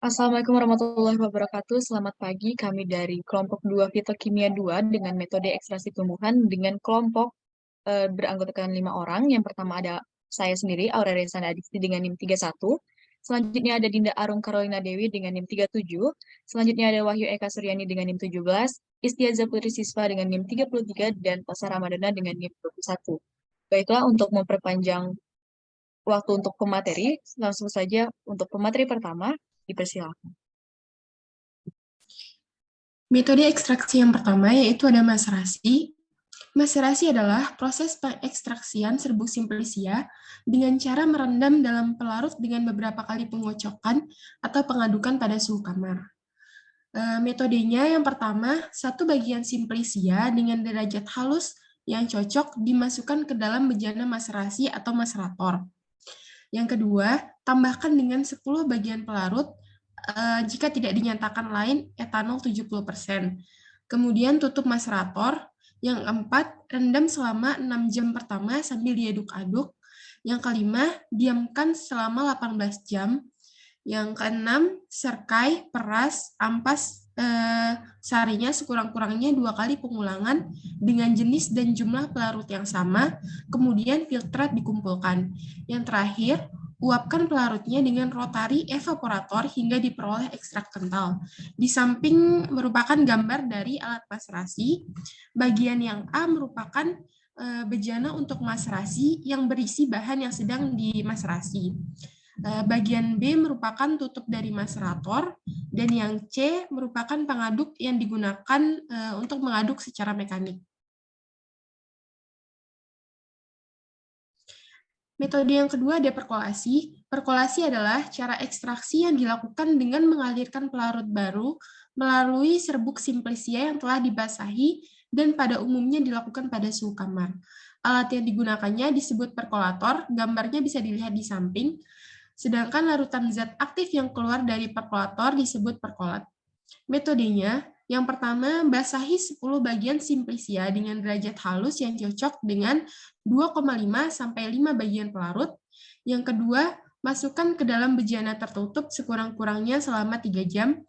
Assalamualaikum warahmatullahi wabarakatuh. Selamat pagi. Kami dari kelompok 2 Fitokimia 2 dengan metode ekstraksi tumbuhan dengan kelompok beranggotakan 5 orang. Yang pertama ada saya sendiri, Aurelia Sanda Adiksi dengan NIM 31. Selanjutnya ada Dinda Arung Carolina Dewi dengan NIM 37. Selanjutnya ada Wahyu Eka Suryani dengan NIM 17. Istiaza Putri Siswa dengan NIM 33 dan Pasa Ramadana dengan NIM 21. Baiklah, untuk memperpanjang waktu untuk pemateri, langsung saja untuk pemateri pertama, dipersilakan. Metode ekstraksi yang pertama yaitu ada maserasi. Maserasi adalah proses pengekstraksian serbuk simplicia dengan cara merendam dalam pelarut dengan beberapa kali pengocokan atau pengadukan pada suhu kamar. Metodenya yang pertama, satu bagian simplicia dengan derajat halus yang cocok dimasukkan ke dalam bejana maserasi atau maserator. Yang kedua, tambahkan dengan 10 bagian pelarut jika tidak dinyatakan lain etanol 70%. Kemudian tutup maserator. Yang keempat, rendam selama 6 jam pertama sambil diaduk-aduk. Yang kelima, diamkan selama 18 jam. Yang keenam, serkai, peras, ampas sarinya sekurang-kurangnya 2 kali pengulangan dengan jenis dan jumlah pelarut yang sama, kemudian filtrat dikumpulkan. Yang terakhir, uapkan pelarutnya dengan rotari evaporator hingga diperoleh ekstrak kental. Di samping merupakan gambar dari alat maserasi, bagian yang A merupakan bejana untuk maserasi yang berisi bahan yang sedang dimaserasi. Bagian B merupakan tutup dari maserator, dan yang C merupakan pengaduk yang digunakan untuk mengaduk secara mekanik. Metode yang kedua ada perkolasi. Perkolasi adalah cara ekstraksi yang dilakukan dengan mengalirkan pelarut baru melalui serbuk simplicia yang telah dibasahi dan pada umumnya dilakukan pada suhu kamar. Alat yang digunakannya disebut perkolator, gambarnya bisa dilihat di samping, sedangkan larutan zat aktif yang keluar dari perkolator disebut perkolat. Metodenya, yang pertama, basahi 10 bagian simplicia dengan derajat halus yang cocok dengan 2,5 sampai 5 bagian pelarut. Yang kedua, masukkan ke dalam bejana tertutup sekurang-kurangnya selama 3 jam.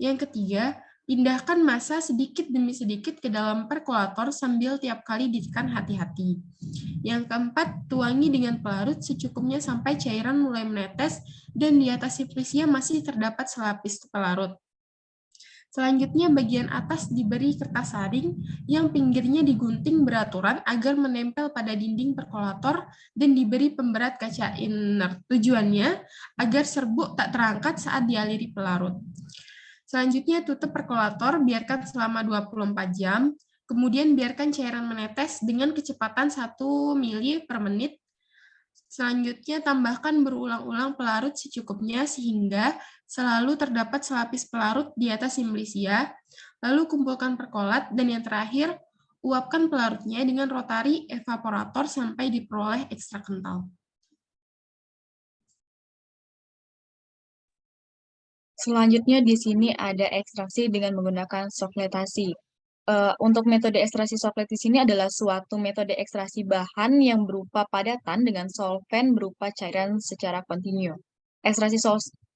Yang ketiga, pindahkan massa sedikit demi sedikit ke dalam perkolator sambil tiap kali ditekan hati-hati. Yang keempat, tuangi dengan pelarut secukupnya sampai cairan mulai menetes dan di atas simplicia masih terdapat selapis pelarut. Selanjutnya, bagian atas diberi kertas saring yang pinggirnya digunting beraturan agar menempel pada dinding perkolator dan diberi pemberat kaca inner. Tujuannya agar serbuk tak terangkat saat dialiri pelarut. Selanjutnya, tutup perkolator, biarkan selama 24 jam, kemudian biarkan cairan menetes dengan kecepatan 1 mili per menit. Selanjutnya, tambahkan berulang-ulang pelarut secukupnya sehingga selalu terdapat selapis pelarut di atas simplicia, lalu kumpulkan perkolat, dan yang terakhir, uapkan pelarutnya dengan rotari evaporator sampai diperoleh ekstrak kental. Selanjutnya di sini ada ekstraksi dengan menggunakan sokletasi. Untuk metode ekstraksi soklet di sini adalah suatu metode ekstraksi bahan yang berupa padatan dengan solvent berupa cairan secara kontinu. Ekstraksi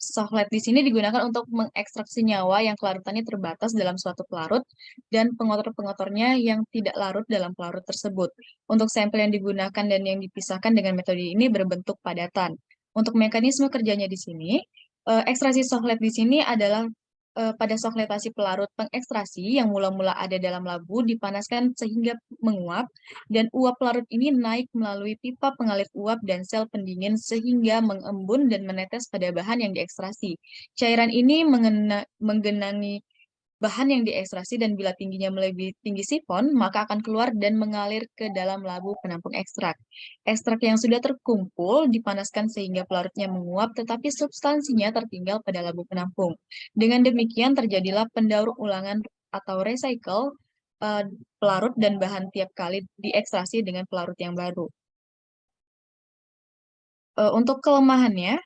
soklet di sini digunakan untuk mengekstraksi nyawa yang kelarutannya terbatas dalam suatu pelarut dan pengotor-pengotornya yang tidak larut dalam pelarut tersebut. Untuk sampel yang digunakan dan yang dipisahkan dengan metode ini berbentuk padatan. Untuk mekanisme kerjanya di sini, ekstraksi soklet di sini adalah pada sokletasi pelarut pengekstrasi yang mula-mula ada dalam labu dipanaskan sehingga menguap dan uap pelarut ini naik melalui pipa pengalir uap dan sel pendingin sehingga mengembun dan menetes pada bahan yang diekstrasi. Cairan ini menggenangi bahan yang diekstrasi dan bila tingginya melebihi tinggi sifon, maka akan keluar dan mengalir ke dalam labu penampung ekstrak. Ekstrak yang sudah terkumpul dipanaskan sehingga pelarutnya menguap, tetapi substansinya tertinggal pada labu penampung. Dengan demikian terjadilah pendaur ulangan atau recycle pelarut dan bahan tiap kali diekstrasi dengan pelarut yang baru. Untuk kelemahannya,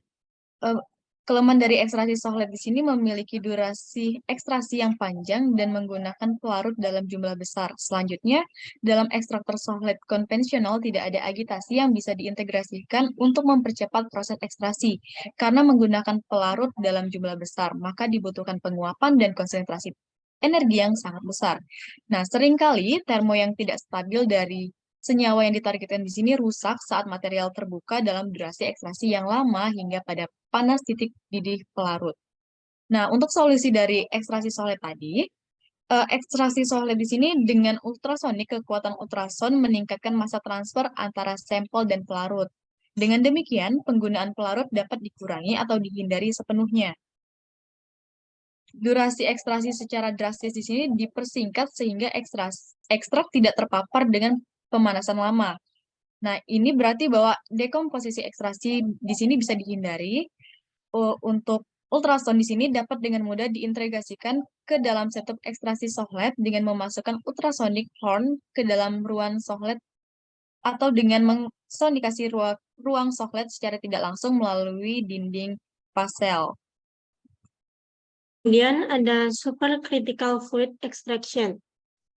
Kelemahan dari ekstraksi sohlet di sini memiliki durasi ekstraksi yang panjang dan menggunakan pelarut dalam jumlah besar. Selanjutnya, dalam ekstraktor sohlet konvensional tidak ada agitasi yang bisa diintegrasikan untuk mempercepat proses ekstraksi. Karena menggunakan pelarut dalam jumlah besar, maka dibutuhkan penguapan dan konsentrasi energi yang sangat besar. Nah, seringkali termo yang tidak stabil dari senyawa yang ditargetkan di sini rusak saat material terbuka dalam durasi ekstraksi yang lama hingga pada panas titik didih pelarut. Nah, untuk solusi dari ekstraksi sohlet tadi, ekstraksi sohlet di sini dengan ultrasonik kekuatan ultrason meningkatkan massa transfer antara sampel dan pelarut. Dengan demikian, penggunaan pelarut dapat dikurangi atau dihindari sepenuhnya. Durasi ekstraksi secara drastis di sini dipersingkat sehingga ekstrak tidak terpapar dengan pemanasan lama. Nah, ini berarti bahwa dekomposisi ekstraksi di sini bisa dihindari. Untuk ultrason di sini dapat dengan mudah diintegrasikan ke dalam setup ekstraksi sohlet dengan memasukkan ultrasonic horn ke dalam ruang sohlet atau dengan mengsonikasi ruang sohlet secara tidak langsung melalui dinding pasel. Kemudian ada supercritical fluid extraction.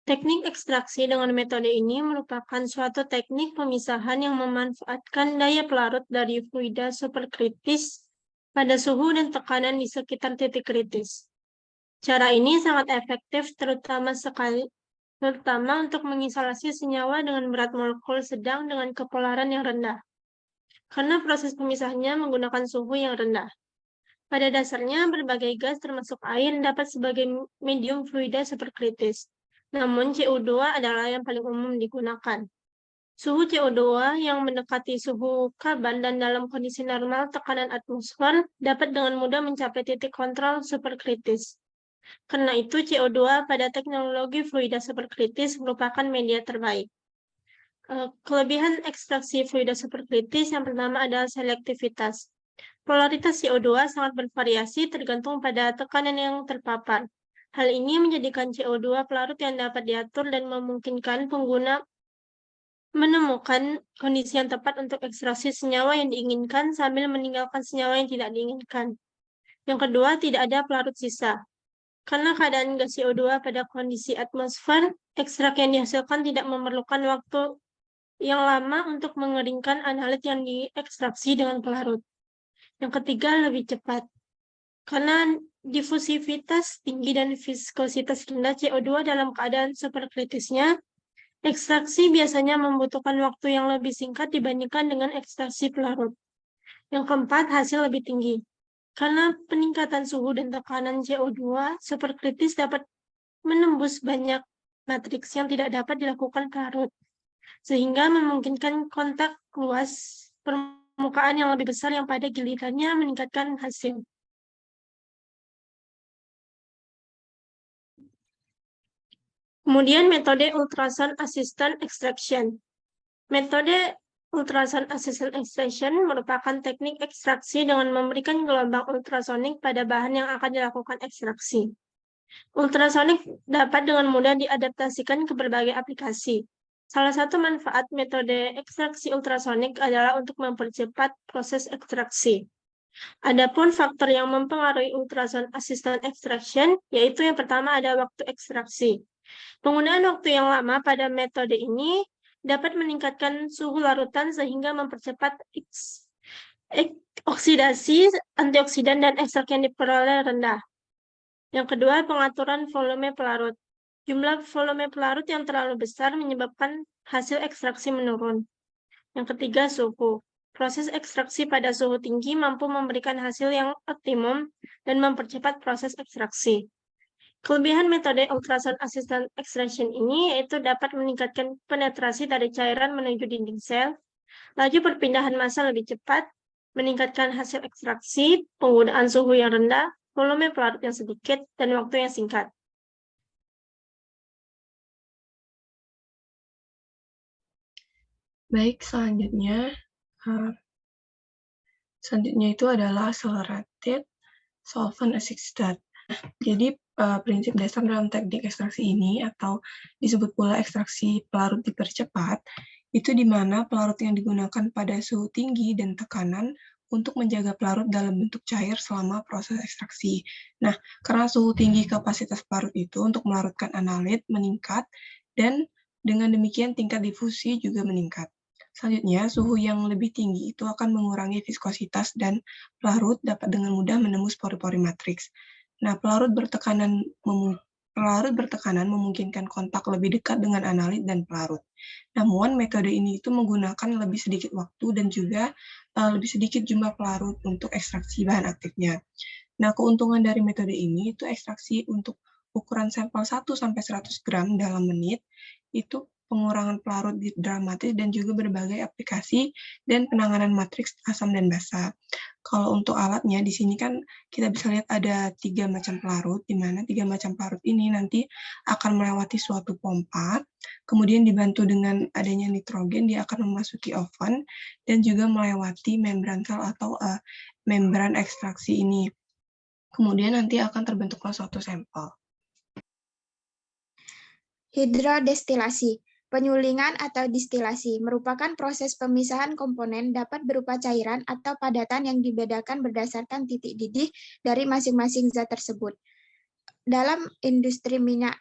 Teknik ekstraksi dengan metode ini merupakan suatu teknik pemisahan yang memanfaatkan daya pelarut dari fluida superkritis pada suhu dan tekanan di sekitar titik kritis. Cara ini sangat efektif terutama untuk mengisolasi senyawa dengan berat molekul sedang dengan kepolaran yang rendah. Karena proses pemisahnya menggunakan suhu yang rendah. Pada dasarnya, berbagai gas termasuk air dapat sebagai medium fluida superkritis. Namun CO2 adalah yang paling umum digunakan. Suhu CO2 yang mendekati suhu Kaban dan dalam kondisi normal tekanan atmosfer dapat dengan mudah mencapai titik kontrol superkritis. Karena itu CO2 pada teknologi fluida superkritis merupakan media terbaik. Kelebihan ekstraksi fluida superkritis yang pertama adalah selektivitas. Polaritas CO2 sangat bervariasi tergantung pada tekanan yang terpapar. Hal ini menjadikan CO2 pelarut yang dapat diatur dan memungkinkan pengguna menemukan kondisi yang tepat untuk ekstraksi senyawa yang diinginkan sambil meninggalkan senyawa yang tidak diinginkan. Yang kedua, tidak ada pelarut sisa. Karena keadaan gas CO2 pada kondisi atmosfer, ekstrak yang dihasilkan tidak memerlukan waktu yang lama untuk mengeringkan analit yang diekstraksi dengan pelarut. Yang ketiga, lebih cepat. Karena difusivitas tinggi dan viskositas rendah CO2 dalam keadaan superkritisnya, ekstraksi biasanya membutuhkan waktu yang lebih singkat dibandingkan dengan ekstraksi pelarut. Yang keempat, hasil lebih tinggi. Karena peningkatan suhu dan tekanan CO2 superkritis dapat menembus banyak matriks yang tidak dapat dilakukan pelarut, sehingga memungkinkan kontak luas permukaan yang lebih besar yang pada gilirannya meningkatkan hasil. Kemudian metode ultrasound assisted extraction. Metode ultrasound assisted extraction merupakan teknik ekstraksi dengan memberikan gelombang ultrasonik pada bahan yang akan dilakukan ekstraksi. Ultrasonik dapat dengan mudah diadaptasikan ke berbagai aplikasi. Salah satu manfaat metode ekstraksi ultrasonik adalah untuk mempercepat proses ekstraksi. Adapun faktor yang mempengaruhi ultrasound assisted extraction, yaitu yang pertama ada waktu ekstraksi. Penggunaan waktu yang lama pada metode ini dapat meningkatkan suhu larutan sehingga mempercepat oksidasi antioksidan dan ekstrak yang diperoleh rendah. Yang kedua, pengaturan volume pelarut. Jumlah volume pelarut yang terlalu besar menyebabkan hasil ekstraksi menurun. Yang ketiga, suhu. Proses ekstraksi pada suhu tinggi mampu memberikan hasil yang optimum dan mempercepat proses ekstraksi. Kelebihan metode ultrasound assisted extraction ini yaitu dapat meningkatkan penetrasi dari cairan menuju dinding sel, laju perpindahan massa lebih cepat, meningkatkan hasil ekstraksi, penggunaan suhu yang rendah, volume pelarut yang sedikit, dan waktu yang singkat. Baik, selanjutnya itu adalah accelerated solvent assisted. Jadi prinsip dasar dalam teknik ekstraksi ini atau disebut pula ekstraksi pelarut dipercepat, itu di mana pelarut yang digunakan pada suhu tinggi dan tekanan untuk menjaga pelarut dalam bentuk cair selama proses ekstraksi. Nah, karena suhu tinggi kapasitas pelarut itu untuk melarutkan analit meningkat, dan dengan demikian tingkat difusi juga meningkat. Selanjutnya, suhu yang lebih tinggi itu akan mengurangi viskositas dan pelarut dapat dengan mudah menembus pori-pori matriks. Nah, pelarut bertekanan memungkinkan kontak lebih dekat dengan analit dan pelarut. Namun, metode ini itu menggunakan lebih sedikit waktu dan juga lebih sedikit jumlah pelarut untuk ekstraksi bahan aktifnya. Nah, keuntungan dari metode ini itu ekstraksi untuk ukuran sampel 1-100 gram dalam menit, itu pengurangan pelarut dramatis dan juga berbagai aplikasi dan penanganan matriks asam dan basa. Kalau untuk alatnya, di sini kan kita bisa lihat ada 3 macam pelarut, di mana 3 macam pelarut ini nanti akan melewati suatu pompa, kemudian dibantu dengan adanya nitrogen, dia akan memasuki oven, dan juga melewati membran sel atau membran ekstraksi ini. Kemudian nanti akan terbentuklah suatu sampel. Hidrodestilasi. Penyulingan atau distilasi merupakan proses pemisahan komponen dapat berupa cairan atau padatan yang dibedakan berdasarkan titik didih dari masing-masing zat tersebut. Dalam industri minyak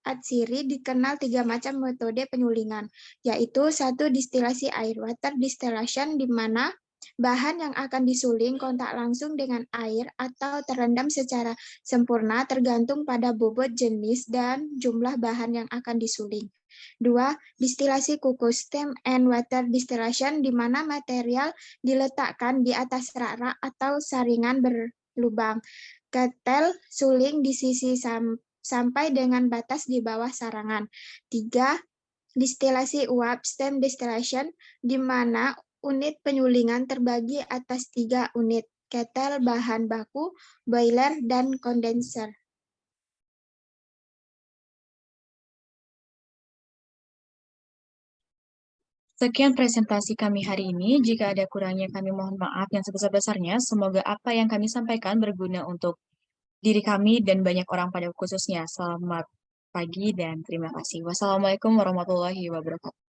atsiri dikenal 3 macam metode penyulingan, yaitu 1. Distilasi air, water distillation, di mana bahan yang akan disuling kontak langsung dengan air atau terendam secara sempurna tergantung pada bobot, jenis, dan jumlah bahan yang akan disuling. 2. Distilasi kukus, steam and water distillation, di mana material diletakkan di atas rak-rak atau saringan berlubang. Ketel suling di sisi sampai dengan batas di bawah sarangan. 3. Distilasi uap, steam distillation, di mana unit penyulingan terbagi atas 3 unit, ketel, bahan baku, boiler, dan kondenser. Sekian presentasi kami hari ini. Jika ada kurangnya kami mohon maaf yang sebesar-besarnya. Semoga apa yang kami sampaikan berguna untuk diri kami dan banyak orang pada khususnya. Selamat pagi dan terima kasih. Wassalamualaikum warahmatullahi wabarakatuh.